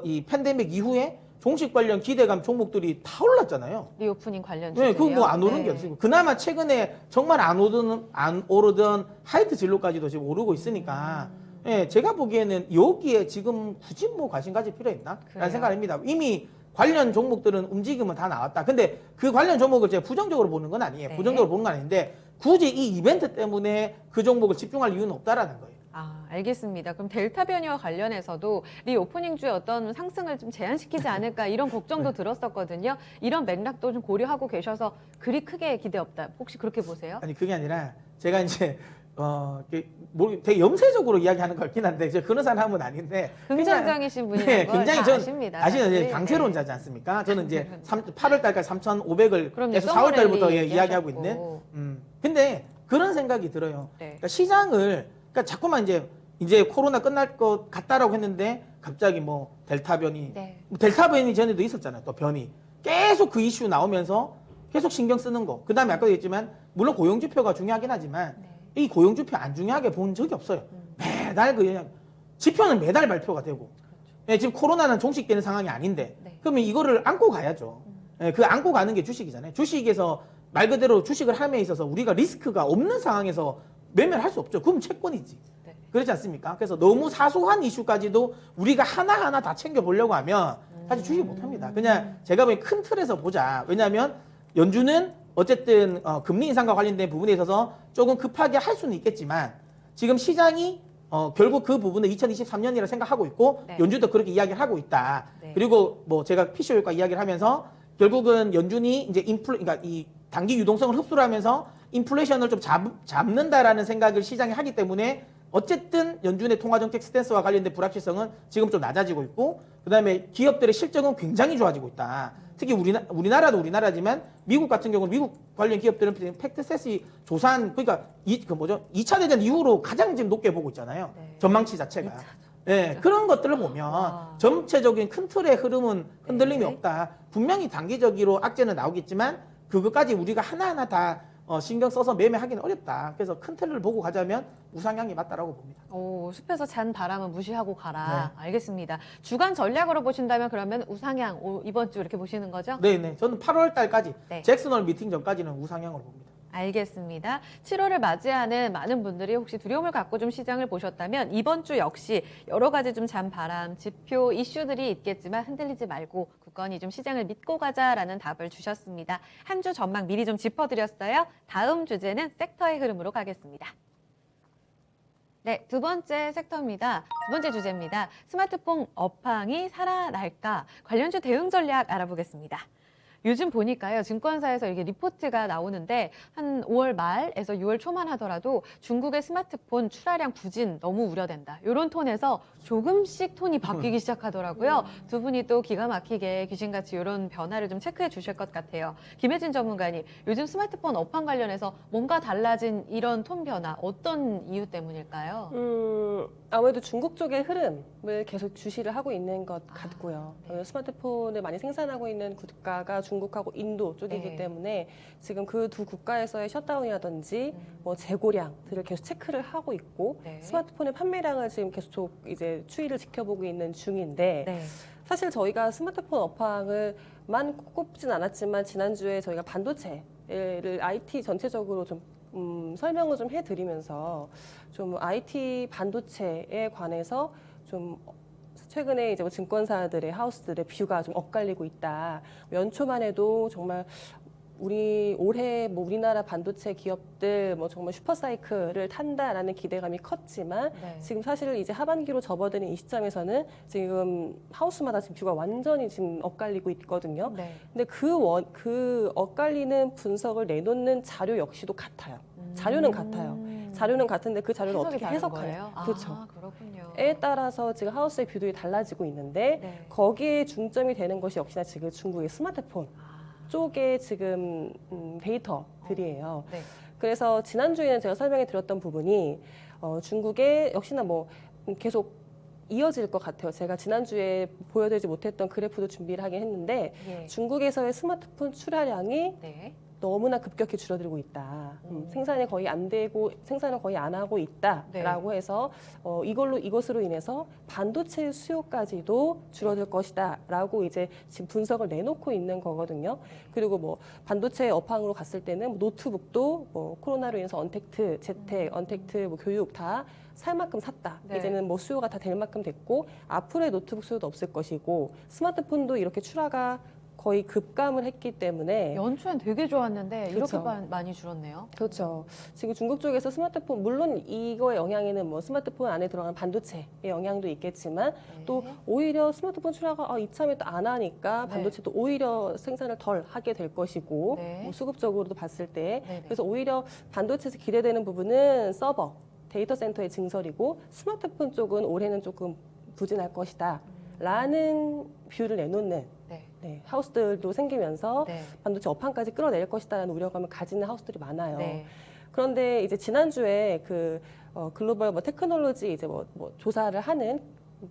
이 팬데믹 이후에 종식 관련 기대감 종목들이 다 올랐잖아요. 리오프닝 관련 네, 주제요. 그거 뭐 안 오른 게 없어요. 그나마 최근에 정말 안 오르던 하이트 진로까지도 지금 오르고 있으니까, 예, 제가 보기에는 여기에 지금 굳이 뭐 관심 가질 필요 있나? 그래요? 라는 생각입니다. 이미 관련 종목들은 움직임은 다 나왔다. 근데 그 관련 종목을 제가 부정적으로 보는 건 아니에요. 네. 부정적으로 보는 건 아닌데 굳이 이 이벤트 때문에 그 종목을 집중할 이유는 없다라는 거예요. 아, 알겠습니다. 그럼 델타 변이와 관련해서도 리오프닝주의 어떤 상승을 좀 제한시키지 않을까 이런 걱정도 들었었거든요. 이런 맥락도 좀 고려하고 계셔서 그리 크게 기대 없다. 혹시 그렇게 보세요? 아니 그게 아니라 제가 이제 되게 염세적으로 이야기하는 것 같긴 한데 제가 그런 사람은 아닌데 긍정적이신 분이라는 걸 굉장히 다 전 아십니다. 아시는 이제 사실. 강세론자지 않습니까? 저는 이제 8월 달까지 3,500을 그럼요. 계속 4월 달부터 서머랠리 이야기하고 얘기하셨고. 있는. 근데 그런 생각이 들어요. 네. 그러니까 시장을 그러니까 자꾸만 이제 코로나 끝날 것 같다라고 했는데 갑자기 뭐 델타 변이, 네. 뭐 델타 변이 전에도 있었잖아요. 또 변이 계속 그 이슈 나오면서 계속 신경 쓰는 거. 그다음에 아까도 얘기했지만 물론 고용 지표가 중요하긴 하지만 네. 이 고용 지표 안 중요하게 본 적이 없어요. 매달 그냥 지표는 매달 발표가 되고. 예, 지금 코로나는 종식되는 상황이 아닌데 네. 그러면 이거를 안고 가야죠. 예, 그 안고 가는 게 주식이잖아요. 주식에서 말 그대로 주식을 함에 있어서 우리가 리스크가 없는 상황에서 매매를 할 수 없죠. 그럼 채권이지. 네. 그렇지 않습니까? 그래서 너무 사소한 이슈까지도 우리가 하나하나 다 챙겨보려고 하면 사실 주식 못합니다. 그냥 제가 보기엔 큰 틀에서 보자. 왜냐하면 연준은 어쨌든 금리 인상과 관련된 부분에 있어서 조금 급하게 할 수는 있겠지만 지금 시장이 결국 그 부분을 2023년이라 생각하고 있고 네. 연준도 그렇게 이야기를 하고 있다. 네. 그리고 뭐 제가 피쇼 효과 이야기를 하면서 결국은 연준이 이제 그러니까 이 단기 유동성을 흡수를 하면서 인플레이션을 좀 잡는다라는 생각을 시장이 하기 때문에 어쨌든 연준의 통화정책 스탠스와 관련된 불확실성은 지금 좀 낮아지고 있고 그다음에 기업들의 실적은 굉장히 좋아지고 있다. 특히 우리나라도 우리나라지만 미국 같은 경우는 미국 관련 기업들은 팩트셋이 조사한 그러니까 2차 대전 이후로 가장 지금 높게 보고 있잖아요. 네. 전망치 자체가. 예, 그런 것들을 보면 전체적인 큰 틀의 흐름은 흔들림이 네. 없다. 분명히 단기적으로 악재는 나오겠지만 그것까지 우리가 하나하나 다 신경 써서 매매하기는 어렵다. 그래서 큰 틀을 보고 가자면 우상향이 맞다라고 봅니다. 오, 숲에서 잔 바람은 무시하고 가라. 알겠습니다. 주간 전략으로 보신다면 그러면 우상향 이번 주 이렇게 보시는 거죠? 네네. 저는 8월 달까지 네. 잭슨홀 미팅 전까지는 우상향으로 봅니다. 알겠습니다. 7월을 맞이하는 많은 분들이 혹시 두려움을 갖고 좀 시장을 보셨다면 이번 주 역시 여러 가지 좀 잔바람, 지표, 이슈들이 있겠지만 흔들리지 말고 굳건히 좀 시장을 믿고 가자라는 답을 주셨습니다. 한 주 전망 미리 좀 짚어드렸어요. 다음 주제는 섹터의 흐름으로 가겠습니다. 네, 두 번째 섹터입니다. 두 번째 주제입니다. 스마트폰 업황이 살아날까? 관련주 대응 전략 알아보겠습니다. 요즘 보니까요, 증권사에서 이게 리포트가 나오는데 한 5월 말에서 6월 초만 하더라도 중국의 스마트폰 출하량 부진 너무 우려된다. 이런 톤에서 조금씩 톤이 바뀌기 시작하더라고요. 두 분이 또 기가 막히게 귀신같이 이런 변화를 좀 체크해 주실 것 같아요. 김혜진 전문가님, 요즘 스마트폰 업황 관련해서 뭔가 달라진 이런 톤 변화 어떤 이유 때문일까요? 아무래도 중국 쪽의 흐름을 계속 주시를 하고 있는 것 같고요. 네. 스마트폰을 많이 생산하고 있는 국가가 중국하고 인도 쪽이기 네. 때문에 지금 그 두 국가에서의 셧다운이라든지 뭐 재고량들을 계속 체크를 하고 있고 네. 스마트폰의 판매량을 지금 계속 이제 추이를 지켜보고 있는 중인데 네. 사실 저희가 스마트폰 업황을만 꼽진 않았지만 지난주에 저희가 반도체를 IT 전체적으로 좀 설명을 좀 해드리면서 좀 IT 반도체에 관해서 좀 최근에 이제 뭐 증권사들의 하우스들의 뷰가 좀 엇갈리고 있다. 연초만 해도 정말 올해 뭐 우리나라 반도체 기업들 뭐 정말 슈퍼사이클을 탄다라는 기대감이 컸지만 네. 지금 사실 이제 하반기로 접어드는 이 시점에서는 지금 하우스마다 지금 뷰가 완전히 지금 엇갈리고 있거든요. 네. 근데 그 엇갈리는 분석을 내놓는 자료 역시도 같아요. 자료는 같아요. 자료는 같은데 그 자료를 해석이 어떻게 다른 해석하냐. 거예요? 그렇죠. 아, 그렇군요. 에 따라서 지금 하우스의 뷰들이 달라지고 있는데 네. 거기에 중점이 되는 것이 역시나 지금 중국의 스마트폰 쪽의 지금 데이터들이에요. 네. 그래서 지난주에는 제가 설명해 드렸던 부분이 중국의 역시나 뭐 계속 이어질 것 같아요. 제가 지난주에 보여드리지 못했던 그래프도 준비를 하긴 했는데 예. 중국에서의 스마트폰 출하량이 네. 너무나 급격히 줄어들고 있다. 생산이 거의 안 되고 생산을 거의 안 하고 있다라고 해서 이것으로 인해서 반도체 수요까지도 줄어들 것이다라고 이제 지금 분석을 내놓고 있는 거거든요. 그리고 뭐 반도체 업황으로 갔을 때는 노트북도 뭐 코로나로 인해서 언택트, 재택, 언택트, 뭐 교육 다 살 만큼 샀다. 네. 이제는 뭐 수요가 다 될 만큼 됐고 앞으로의 노트북 수요도 없을 것이고 스마트폰도 이렇게 출하가 거의 급감을 했기 때문에 연초엔 되게 좋았는데 이렇게 그렇죠. 많이 줄었네요. 그렇죠. 지금 중국 쪽에서 스마트폰 물론 이거의 영향에는 뭐 스마트폰 안에 들어간 반도체의 영향도 있겠지만 네. 또 오히려 스마트폰 출하가 이참에 또 안 하니까 네. 반도체도 오히려 생산을 덜 하게 될 것이고 네. 뭐 수급적으로도 봤을 때 네네. 그래서 오히려 반도체에서 기대되는 부분은 서버, 데이터 센터의 증설이고 스마트폰 쪽은 올해는 조금 부진할 것이다. 라는 뷰를 내놓는 네. 하우스들도 생기면서 네. 반도체 업황까지 끌어낼 것이다라는 우려감을 가지는 하우스들이 많아요. 네. 그런데 이제 지난주에 글로벌 테크놀로지 이제 뭐 조사를 하는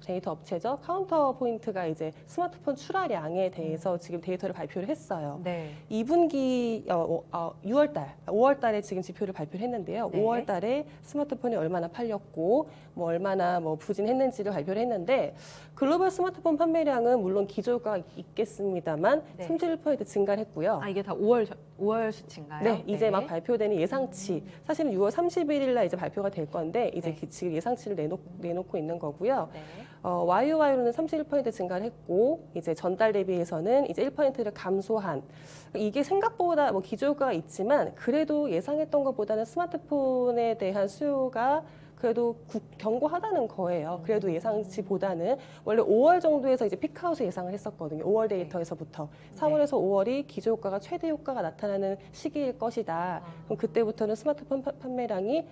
데이터 업체죠. 카운터 포인트가 이제 스마트폰 출하량에 대해서 지금 데이터를 발표를 했어요. 네. 2분기 5월 달에 지금 지표를 발표를 했는데요. 네. 5월 달에 스마트폰이 얼마나 팔렸고 뭐 얼마나 뭐 부진했는지를 발표를 했는데 글로벌 스마트폰 판매량은 물론 기저효과가 있겠습니다만 네. 31% 증가를 했고요. 아, 이게 다 5월 수치인가요? 네, 이제 막 발표되는 예상치. 사실은 6월 31일 날 이제 발표가 될 건데 이제 네. 지금 예상치를 내놓고 있는 거고요. 네. YOY로는 31% 증가를 했고 이제 전달 대비해서는 이제 1%를 감소한 이게 생각보다 뭐 기저효과가 있지만 그래도 예상했던 것보다는 스마트폰에 대한 수요가 그래도 견고하다는 거예요. 그래도 예상치보다는 원래 5월 정도에서 이제 피크아웃을 예상을 했었거든요. 5월 데이터에서부터 3월에서 5월이 기저효과가 최대 효과가 나타나는 시기일 것이다. 그럼 그때부터는 스마트폰 판매량이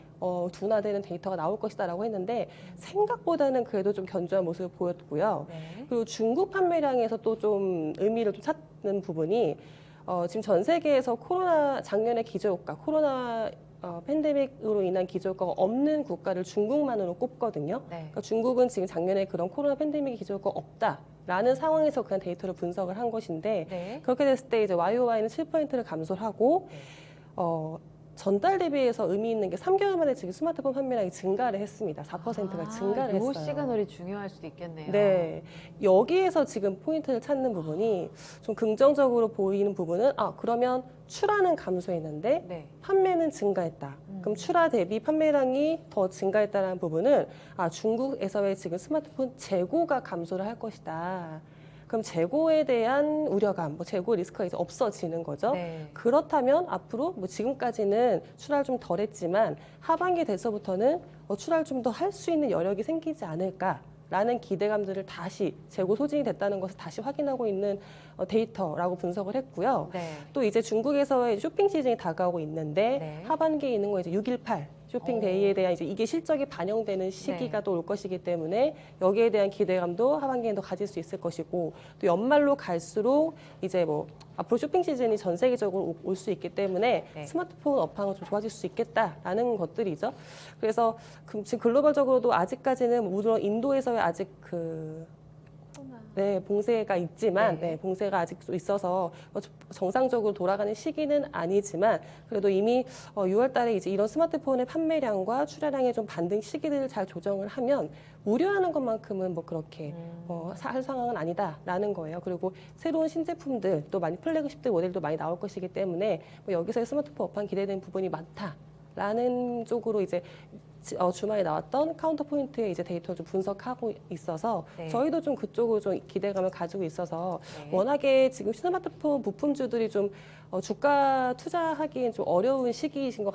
둔화되는 데이터가 나올 것이다라고 했는데 생각보다는 그래도 좀 견조한 모습을 보였고요. 네. 그리고 중국 판매량에서 또 좀 의미를 좀 찾는 부분이 지금 전 세계에서 작년에 기저효과, 코로나 팬데믹으로 인한 기저효과가 없는 국가를 중국만으로 꼽거든요. 네. 그러니까 중국은 지금 작년에 그런 코로나 팬데믹 기저효과가 없다라는 상황에서 그냥 데이터를 분석을 한 것인데 네. 그렇게 됐을 때 이제 YOY는 7%를 감소를 하고 전달 대비해서 의미 있는 게 3개월 만에 지금 스마트폰 판매량이 증가를 했습니다. 4%가 증가를 요 했어요. 시그널이 중요할 수도 있겠네요. 네. 여기에서 지금 포인트를 찾는 부분이 좀 긍정적으로 보이는 부분은 그러면 출하는 감소했는데 네. 판매는 증가했다. 그럼 출하 대비 판매량이 더 증가했다는 부분은 중국에서의 지금 스마트폰 재고가 감소를 할 것이다. 그럼 재고에 대한 우려감, 재고 리스크가 이제 없어지는 거죠. 네. 그렇다면 앞으로 지금까지는 출하를 좀 덜했지만 하반기 돼서부터는 출하를 좀 더 할 수 있는 여력이 생기지 않을까라는 기대감들을 다시 재고 소진이 됐다는 것을 다시 확인하고 있는 데이터라고 분석을 했고요. 네. 또 이제 중국에서의 쇼핑 시즌이 다가오고 있는데 네. 하반기에 있는 거 이제 6.18 쇼핑 데이에 대한 이제 이게 실적이 반영되는 시기가 네. 또 올 것이기 때문에 여기에 대한 기대감도 하반기에 더 가질 수 있을 것이고 또 연말로 갈수록 이제 앞으로 쇼핑 시즌이 전 세계적으로 올 수 있기 때문에 네. 스마트폰 업황은 좀 좋아질 수 있겠다라는 것들이죠. 그래서 지금 글로벌적으로도 아직까지는 물론 인도에서의 아직 봉쇄가 있지만, 네. 봉쇄가 아직도 있어서 정상적으로 돌아가는 시기는 아니지만, 그래도 이미 6월 달에 이제 이런 스마트폰의 판매량과 출하량의 좀 반등 시기들을 잘 조정을 하면, 우려하는 것만큼은 그렇게 할 상황은 아니다라는 거예요. 그리고 새로운 신제품들, 또 많이 플래그십들 모델도 많이 나올 것이기 때문에, 여기서의 스마트폰 업황 기대되는 부분이 많다라는 쪽으로 이제 주말에 나왔던 카운터 포인트의 이제 데이터를 좀 분석하고 있어서 네. 저희도 좀 그쪽으로 좀 기대감을 가지고 있어서 네. 워낙에 지금 스마트폰 부품주들이 좀 주가 투자하기엔 좀 어려운 시기인 것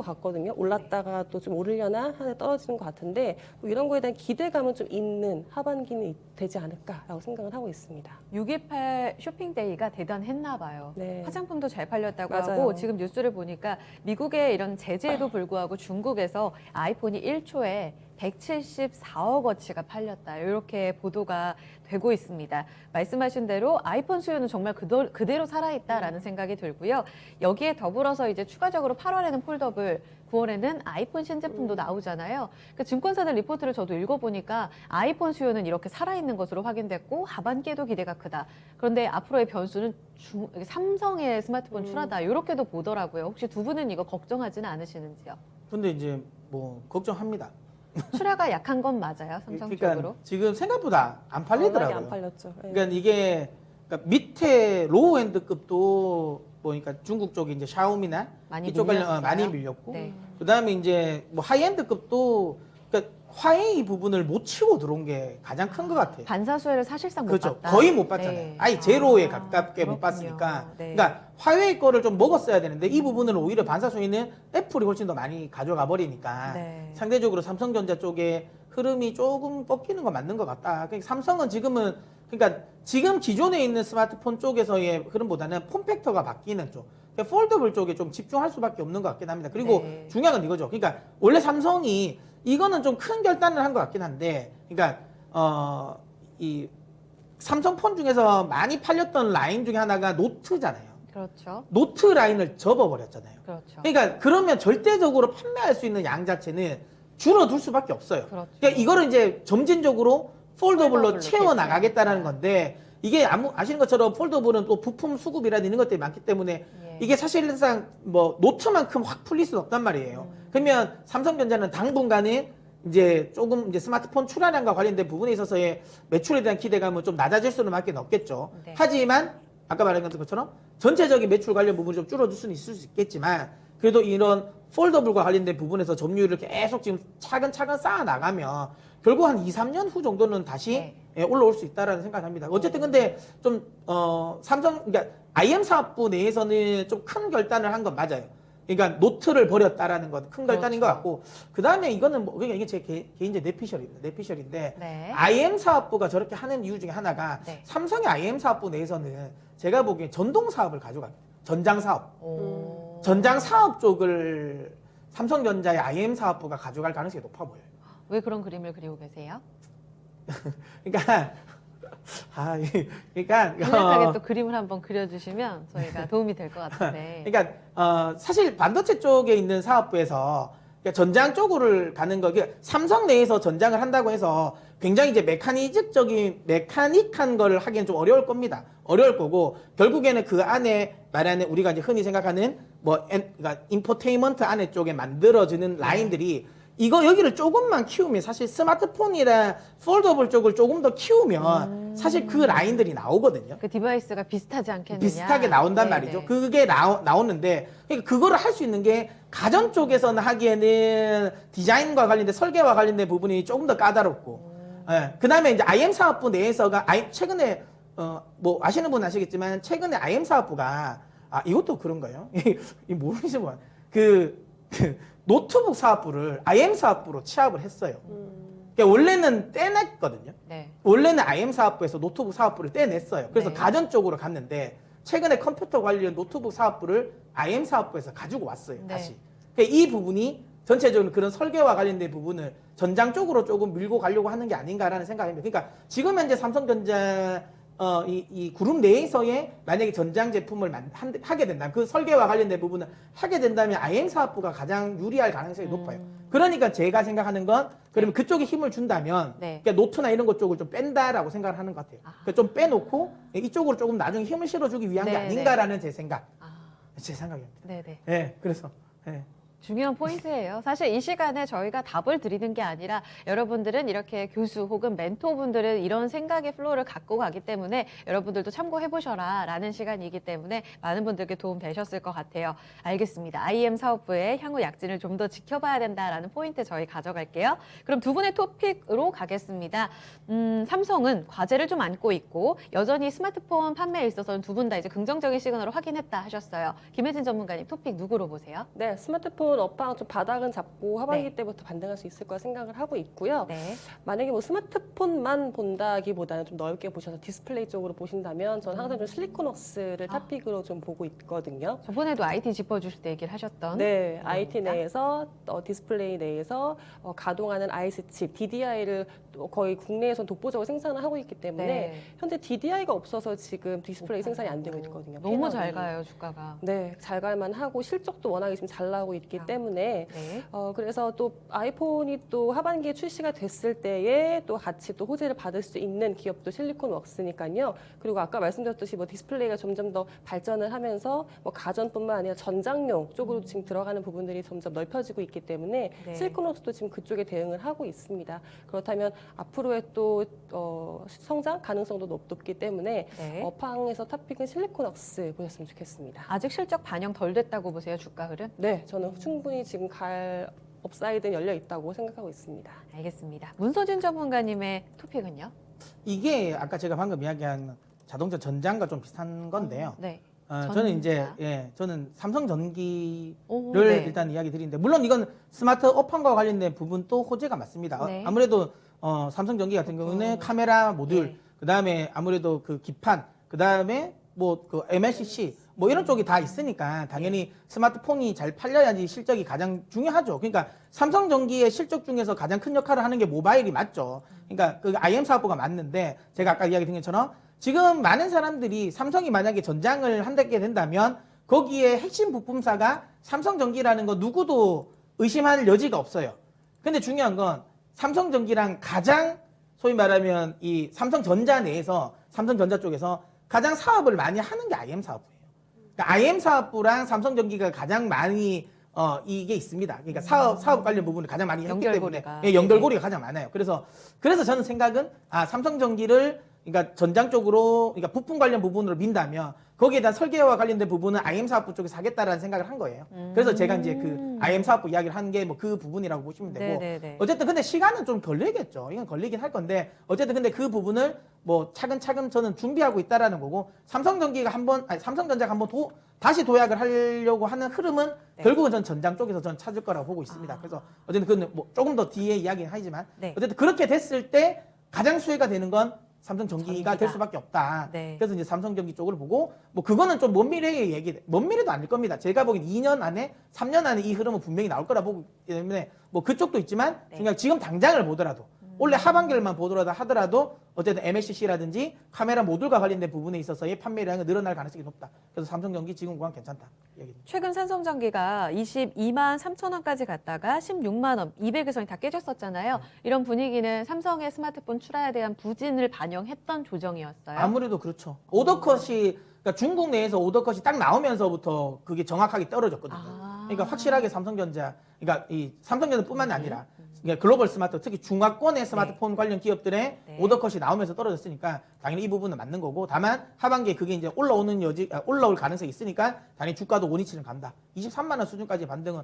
같거든요. 올랐다가 또 좀 오르려나 하나 떨어지는 것 같은데 이런 거에 대한 기대감은 좀 있는 하반기는 되지 않을까라고 생각을 하고 있습니다. 6.18 쇼핑데이가 대단했나 봐요. 네. 화장품도 잘 팔렸다고 맞아요. 하고 지금 뉴스를 보니까 미국의 이런 제재에도 불구하고 중국에서 아이폰이 1초에 174억 워치가 팔렸다. 이렇게 보도가 되고 있습니다. 말씀하신 대로 아이폰 수요는 정말 그대로 살아있다라는 생각이 들고요. 여기에 더불어서 이제 추가적으로 8월에는 폴더블, 9월에는 아이폰 신제품도 나오잖아요. 그러니까 증권사들 리포트를 저도 읽어보니까 아이폰 수요는 이렇게 살아있는 것으로 확인됐고 하반기에도 기대가 크다. 그런데 앞으로의 변수는 삼성의 스마트폰 출하다. 이렇게도 보더라고요. 혹시 두 분은 이거 걱정하지는 않으시는지요? 근데 이제 걱정합니다. 출하가 약한 건 맞아요, 삼성 쪽으로? 그러니까 지금 생각보다 안 팔리더라고요. 안 팔렸죠. 네. 그러니까 이게 밑에 로우 엔드급도 보니까 중국 쪽이 이제 샤오미나 많이 이쪽 관련 밀렸어요. 많이 밀렸고, 네. 그다음에 이제 하이엔드급도 그러니까 화웨이 부분을 못 치고 들어온 게 가장 큰 것 같아요. 반사수혜를 사실상 못 그렇죠. 봤다. 거의 못 봤잖아요. 네. 아예 제로에 아, 가깝게 못 그렇군요. 봤으니까. 네. 그러니까 화웨이 거를 좀 먹었어야 되는데 이 부분을 오히려 반사수혜는 애플이 훨씬 더 많이 가져가 버리니까 네. 상대적으로 삼성전자 쪽에 흐름이 조금 꺾이는 건 맞는 것 같다. 그러니까 삼성은 지금은 그러니까 지금 기존에 있는 스마트폰 쪽에서의 흐름보다는 폼팩터가 바뀌는 쪽. 그러니까 폴더블 쪽에 좀 집중할 수밖에 없는 것 같긴 합니다. 그리고 네. 중요한 건 이거죠. 그러니까 원래 삼성이 이거는 좀 큰 결단을 한 것 같긴 한데, 그러니까 이 삼성폰 중에서 많이 팔렸던 라인 중에 하나가 노트잖아요. 그렇죠. 노트 라인을 접어버렸잖아요. 그렇죠. 그러니까 그러면 절대적으로 판매할 수 있는 양 자체는 줄어들 수밖에 없어요. 그렇죠. 그러니까 이거를 이제 점진적으로 폴더블로 폴더블로 채워 나가겠다라는 건데, 이게 아시는 것처럼 폴더블은 또 부품 수급이라든 이런 것들이 많기 때문에 예. 이게 사실상 노트만큼 확 풀릴 수는 없단 말이에요. 그러면 삼성전자는 당분간은 이제 조금 이제 스마트폰 출하량과 관련된 부분에 있어서의 매출에 대한 기대감은 좀 낮아질 수는 밖에 없겠죠. 네. 하지만 아까 말한 것처럼 전체적인 매출 관련 부분이 좀 줄어들 수는 있을 수 있겠지만, 그래도 이런 폴더블과 관련된 부분에서 점유율을 계속 지금 차근차근 쌓아 나가면 결국 한 2, 3년 후 정도는 다시 네. 올라올 수 있다라는 생각을 합니다. 어쨌든 근데 좀 삼성 그러니까 IM 사업부 내에서는 좀 큰 결단을 한 건 맞아요. 그러니까 노트를 버렸다라는 것, 큰 걸 따는 것 그렇죠. 같고, 그 다음에 이거는 뭐, 그러니까 이게 제 개인적 뇌피셜입니다. 뇌피셜인데, 네. IM 사업부가 저렇게 하는 이유 중에 하나가, 네. 삼성의 IM 사업부 내에서는 제가 보기엔 전동 사업을 가져갑니다. 전장 사업. 오. 전장 사업 쪽을 삼성전자의 IM 사업부가 가져갈 가능성이 높아 보여요. 왜 그런 그림을 그리고 계세요? 그러니까, 그러니까, 간략하게 또 그림을 한번 그려주시면 저희가 도움이 될 것 같은데. 그러니까 사실 반도체 쪽에 있는 사업부에서 그러니까 전장 쪽으로 가는 거, 그러니까 삼성 내에서 전장을 한다고 해서 굉장히 이제 메카닉한 걸 하기엔 좀 어려울 겁니다. 어려울 거고 결국에는 그 안에 말하는 우리가 이제 흔히 생각하는 그러니까 인포테인먼트 안에 쪽에 만들어지는 라인들이 이거 여기를 조금만 키우면 사실 스마트폰이랑 폴더블 쪽을 조금 더 키우면 사실 그 라인들이 나오거든요. 그 디바이스가 비슷하지 않겠느냐. 비슷하게 나온단 네네. 말이죠. 그게 나오는데 그러니까 그거를 할 수 있는 게 가전 쪽에서는 하기에는 디자인과 관련된 설계와 관련된 부분이 조금 더 까다롭고 그다음에 이제 IM 사업부 내에서가 최근에 뭐 아시는 분은 아시겠지만 최근에 IM 사업부가 이것도 그런 거예요. 이 모르시는 분 그 노트북 사업부를 IM 사업부로 취합을 했어요. 그러니까 원래는 떼냈거든요. 네. 원래는 IM 사업부에서 노트북 사업부를 떼냈어요. 그래서 네. 가전 쪽으로 갔는데 최근에 컴퓨터 관련 노트북 사업부를 IM 사업부에서 가지고 왔어요. 네. 다시. 그러니까 이 부분이 전체적으로 그런 설계와 관련된 부분을 전장 쪽으로 조금 밀고 가려고 하는 게 아닌가라는 생각입니다. 그러니까 지금 현재 삼성전자 이 그룹 내에서의 만약에 전장 제품을 하게 된다면 그 설계와 관련된 부분을 하게 된다면 IM 사업부가 가장 유리할 가능성이 높아요. 그러니까 제가 생각하는 건 그러면 그쪽에 힘을 준다면 네. 그러니까 노트나 이런 것 쪽을 좀 뺀다라고 생각을 하는 것 같아요. 그러니까 좀 빼놓고 이쪽으로 조금 나중에 힘을 실어주기 위한 게 네, 아닌가라는 제 생각. 아, 제 생각입니다. 네네. 예, 그래서 예. 중요한 포인트예요. 사실 이 시간에 저희가 답을 드리는 게 아니라 여러분들은 이렇게 교수 혹은 멘토분들은 이런 생각의 플로우를 갖고 가기 때문에 여러분들도 참고해 보셔라 라는 시간이기 때문에 많은 분들께 도움 되셨을 것 같아요. 알겠습니다. IM 사업부의 향후 약진을 좀 더 지켜봐야 된다라는 포인트 저희 가져갈게요. 그럼 두 분의 토픽으로 가겠습니다. 삼성은 과제를 좀 안고 있고 여전히 스마트폰 판매에 있어서는 두 분 다 이제 긍정적인 시그널을 확인했다 하셨어요. 김혜진 전문가님 토픽 누구로 보세요? 네, 스마트폰 업황 좀 바닥은 잡고 하반기 네. 때부터 반등할 수 있을 거라 생각을 하고 있고요. 네. 만약에 뭐 스마트폰만 본다기보다는 좀 넓게 보셔서 디스플레이 쪽으로 보시다면 저는 항상 좀 실리콘웍스를 탑픽으로 좀 보고 있거든요. 저번에도 IT 짚어주실 때 얘기를 하셨던 네, IT 부분입니다. 내에서 디스플레이 내에서 가동하는 IC 칩, DDI를 거의 국내에서 독보적으로 생산을 하고 있기 때문에 네. 현재 DDI가 없어서 지금 디스플레이 생산이 안 되고 있거든요. 너무 패널이. 잘 가요 주가가. 네, 잘 갈만 하고 실적도 워낙에 지금 잘 나오고 있기 때문에 네. 그래서 또 아이폰이 또 하반기에 출시가 됐을 때에 또 같이 또 호재를 받을 수 있는 기업도 실리콘웍스니까요. 그리고 아까 말씀드렸듯이 뭐 디스플레이가 점점 더 발전을 하면서 뭐 가전뿐만 아니라 전장용 쪽으로 지금 들어가는 부분들이 점점 넓혀지고 있기 때문에 네. 실리콘웍스도 지금 그쪽에 대응을 하고 있습니다. 그렇다면 앞으로의 또 성장 가능성도 높기 때문에 네. 업황에서 탑픽은 실리콘웍스 보셨으면 좋겠습니다. 아직 실적 반영 덜 됐다고 보세요 주가 흐름? 네, 저는 충분히 지금 갈 업사이드는 열려 있다고 생각하고 있습니다. 알겠습니다. 문서진 전문가님의 토픽은요? 이게 아까 제가 방금 이야기한 자동차 전장과 좀 비슷한 건데요. 네. 저는 이제 전자. 저는 삼성 전기를 오, 네. 일단 이야기 드리는데 물론 이건 스마트 업황과 관련된 부분도 호재가 맞습니다. 네. 아무래도 삼성 전기 같은 경우는 카메라 모듈, 네. 그다음에 아무래도 그 기판, 그다음에 뭐 그 MLCC 뭐 이런 쪽이 다 있으니까 당연히 스마트폰이 잘 팔려야지 실적이 가장 중요하죠. 그러니까 삼성 전기의 실적 중에서 가장 큰 역할을 하는 게 모바일이 맞죠. 그러니까 그 IM 사업부가 맞는데 제가 아까 이야기 드린 것처럼 지금 많은 사람들이 삼성이 만약에 전장을 한다게 된다면 거기에 핵심 부품사가 삼성전기라는 거 누구도 의심할 여지가 없어요. 근데 중요한 건 삼성전기랑 가장 소위 말하면 이 삼성전자 내에서 삼성전자 쪽에서 가장 사업을 많이 하는 게 IM 사업부예요. 그러니까 IM 사업부랑 삼성전기가 가장 많이 이게 있습니다. 그러니까 사업 관련 부분을 가장 많이 했기 때문에 연결고리가. 예, 연결고리가 가장 많아요. 그래서 저는 생각은 삼성전기를 그러니까 전장 쪽으로, 그러니까 부품 관련 부분으로 민다면 거기에 대한 설계와 관련된 부분은 IM 사업부 쪽에서 하겠다라는 생각을 한 거예요. 그래서 제가 이제 그 IM 사업부 이야기를 한 게 뭐 그 부분이라고 보시면 되고, 네네네. 어쨌든 근데 시간은 좀 걸리겠죠. 이건 걸리긴 할 건데, 어쨌든 근데 그 부분을 뭐 차근차근 저는 준비하고 있다라는 거고, 삼성전기가 삼성전자가 한번 다시 도약을 하려고 하는 흐름은 결국은 전 전장 쪽에서 전 찾을 거라고 보고 있습니다. 그래서 어쨌든 그건 뭐 조금 더 뒤에 이야기는 하지만, 네. 어쨌든 그렇게 됐을 때 가장 수혜가 되는 건 삼성전기가 될 수밖에 없다. 네. 그래서 이제 삼성전기 쪽을 보고, 뭐 그거는 좀 먼 미래의 얘기, 먼 미래도 아닐 겁니다. 제가 보기엔 2년 안에, 3년 안에 이 흐름은 분명히 나올 거라 보기 때문에 뭐 그쪽도 있지만, 네. 그냥 지금 당장을 보더라도, 원래 하반기를만 보더라도 하더라도 어쨌든 MLCC라든지 카메라 모듈과 관련된 부분에 있어서의 판매량이 늘어날 가능성이 높다. 그래서 삼성전기 지금 구간 괜찮다. 얘기입니다. 최근 삼성전기가 22만 3천 원까지 갔다가 16만 원, 200의 선이 다 깨졌었잖아요. 이런 분위기는 삼성의 스마트폰 출하에 대한 부진을 반영했던 조정이었어요. 아무래도 그렇죠. 오더컷이, 그러니까 중국 내에서 오더컷이 딱 나오면서부터 그게 정확하게 떨어졌거든요. 그러니까 확실하게 삼성전자, 그러니까 이 삼성전자뿐만이 아니라 그러니까 글로벌 스마트, 특히 중화권의 스마트폰 관련 기업들의 네. 오더컷이 나오면서 떨어졌으니까 당연히 이 부분은 맞는 거고, 다만 하반기에 그게 이제 올라올 가능성이 있으니까 당연히 주가도 원위치는 간다. 23만 원 수준까지 반등은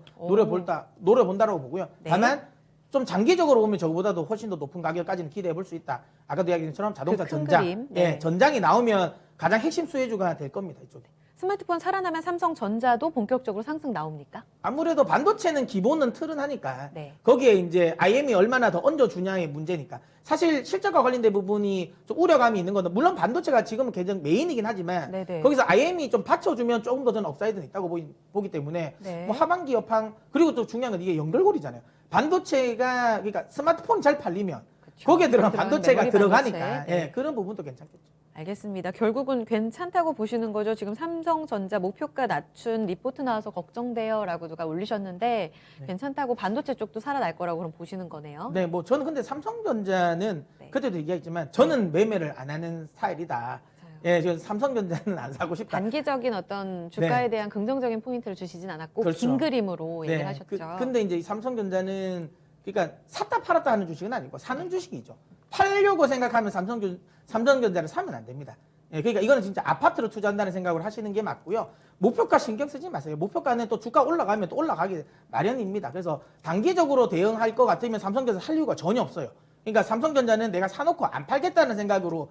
노려본다라고 보고요. 네. 다만 좀 장기적으로 보면 저거보다도 훨씬 더 높은 가격까지는 기대해 볼 수 있다. 아까도 이야기한 것처럼 자동차 큰 전장, 그림. 네. 전장이 나오면 가장 핵심 수혜주가 될 겁니다. 이쪽에. 스마트폰 살아나면 삼성전자도 본격적으로 상승 나옵니까? 아무래도 반도체는 기본은 틀은 하니까 네. 거기에 이제 IM이 얼마나 더 얹어주냐의 문제니까, 사실 실적과 관련된 부분이 좀 우려감이 있는 건데, 물론 반도체가 지금은 굉장히 메인이긴 하지만 네네. 거기서 IM이 좀 받쳐주면 조금 더 저는 업사이드는 있다고 보기 때문에 네. 뭐 하반기 여팡, 그리고 또 중요한 건 이게 연결고리잖아요. 반도체가, 그러니까 스마트폰이 잘 팔리면 그쵸. 거기에 들어간 들어가는 반도체가 메모리 들어가니까 반도체. 네. 그런 부분도 괜찮겠죠. 알겠습니다. 결국은 괜찮다고 보시는 거죠. 지금 삼성전자 목표가 낮춘 리포트 나와서 걱정돼요라고 누가 올리셨는데 네. 괜찮다고 반도체 쪽도 살아날 거라고 그럼 보시는 거네요. 네, 뭐 저는 근데 삼성전자는 네. 그때도 얘기했지만 저는 매매를 안 하는 스타일이다. 맞아요. 예, 저는 삼성전자는 안 사고 싶다. 단기적인 어떤 주가에 대한 긍정적인 포인트를 주시진 않았고 그렇죠. 긴 그림으로 얘기를 네, 하셨죠. 근데 이제 이 삼성전자는 그러니까 샀다 팔았다 하는 주식은 아니고 사는 주식이죠. 팔려고 생각하면 삼성전자를 사면 안 됩니다. 예, 그러니까 이거는 진짜 아파트로 투자한다는 생각을 하시는 게 맞고요. 목표가 신경 쓰지 마세요. 목표가는 또 주가 올라가면 또 올라가기 마련입니다. 그래서 단기적으로 대응할 것 같으면 삼성전자 살 이유가 전혀 없어요. 그러니까 삼성전자는 내가 사놓고 안 팔겠다는 생각으로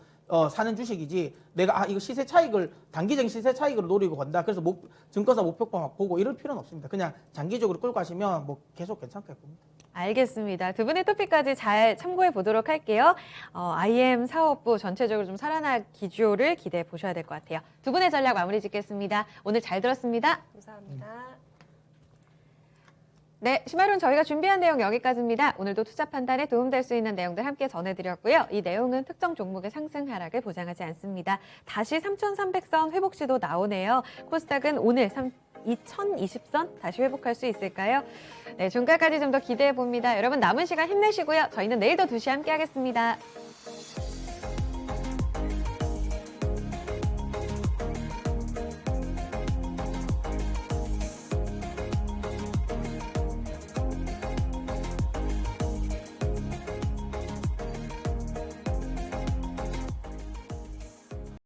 사는 주식이지, 내가 이거 시세 차익을 단기적인 시세 차익으로 노리고 간다. 그래서 증권사 목표가 막 보고 이럴 필요는 없습니다. 그냥 장기적으로 끌고 가시면 뭐 계속 괜찮게 할 겁니다. 알겠습니다. 두 분의 토픽까지 잘 참고해 보도록 할게요. IM 사업부 전체적으로 좀 살아날 기조를 기대해 보셔야 될 것 같아요. 두 분의 전략 마무리 짓겠습니다. 오늘 잘 들었습니다. 감사합니다. 네, 심화론 저희가 준비한 내용 여기까지입니다. 오늘도 투자 판단에 도움될 수 있는 내용들 함께 전해드렸고요. 이 내용은 특정 종목의 상승 하락을 보장하지 않습니다. 다시 3,300선 회복 시도 나오네요. 코스닥은 오늘 2020선 다시 회복할 수 있을까요? 네, 종가까지 좀 더 기대해 봅니다. 여러분 남은 시간 힘내시고요. 저희는 내일도 2시에 함께 하겠습니다.